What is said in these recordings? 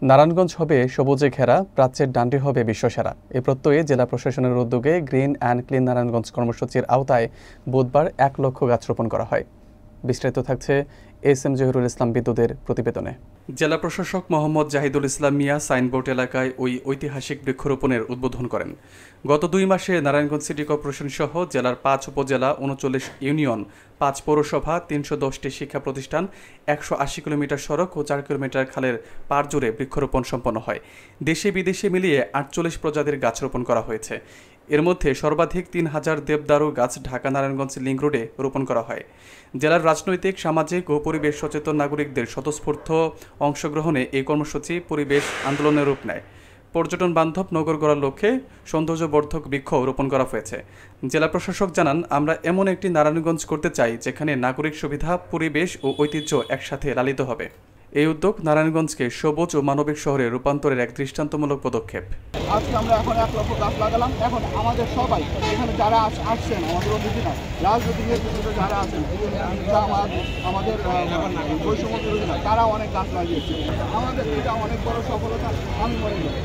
নারায়ণগঞ্জ হবে সবুজে ঘেরা, প্রাচ্যের ডান্ডি হবে বিশ্বসেরা। এ প্রত্যয়ে জেলা প্রশাসনের উদ্যোগে গ্রিন অ্যান্ড ক্লিন নারায়ণগঞ্জ কর্মসূচির আওতায় বুধবার 1 লক্ষ গাছ রোপণ করা হয়। বিস্তারিত থাকছে এস.এম. জহিরুল ইসলাম বিদ্যুতের প্রতিবেদনে। জেলা প্রশাসক মোহাম্মদ জাহিদুল ইসলাম মিয়া সাইনবোর্ড এলাকায় ওই ঐতিহাসিক বৃক্ষরোপণের উদ্বোধন করেন। গত 2 মাসে নারায়ণগঞ্জ সিটি কর্পোরেশন সহ জেলার 5 উপজেলা, 39 ইউনিয়ন, 5 পৌরসভা, 310টি শিক্ষা প্রতিষ্ঠান, 180 কিলোমিটার সড়ক ও 4 কিলোমিটার খালের পাড় জুড়ে বৃক্ষরোপণ সম্পন্ন হয়। দেশে বিদেশে মিলিয়ে 48 প্রজাতির গাছ রোপণ করা হয়েছে। এর মধ্যে সর্বাধিক 3000 দেবদারু গাছ ঢাকা নারায়ণগঞ্জ লিংক রোডে রোপণ করা হয়। জেলার রাজনৈতিক, সামাজিক ও পরিবেশ সচেতন নাগরিকদের স্বতঃস্ফূর্ত অংশগ্রহণে এই কর্মসূচি পরিবেশ আন্দোলনের রূপ নেয়। পর্যটন বান্ধব নগর গড়ার লক্ষ্যে সৌন্দর্যবর্ধক বৃক্ষ রোপণ করা হয়েছে। জেলা প্রশাসক জানান, আমরা এমন একটি নারায়ণগঞ্জ করতে চাই যেখানে নাগরিক সুবিধা, পরিবেশ ও ঐতিহ্য একসাথে লালিত হবে। এই উদ্যোগ নারায়ণগঞ্জকে সবুজ ও মানবিক শহরে রূপান্তরের এক দৃষ্টান্তমূলক পদক্ষেপ। আজকে আমরা এখন 1 লক্ষ গাছ লাগালাম। এখন আমাদের সবাই এখানে যারা আসছেন, আমাদের অতিথি না, রাজনৈতিক নেতৃত্বে যারা আছেন, আমাদের বৈষম্য বিরোধী না, তারা অনেক গাছ লাগিয়েছে। আমাদের এটা অনেক বড় সফলতা আমি মনে করি।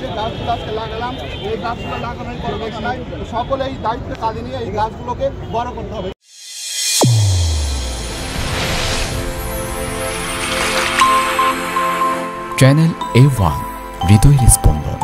যে গাছগুলো আজকে লাগালাম, এই গাছগুলো লাগানোর কোনো কথা নাই, সকলেই দায়িত্ব কাজে নিয়ে এই গাছগুলোকে বড় করতে হবে। চ্যানেল A1 হৃদয়ের স্পন্দন।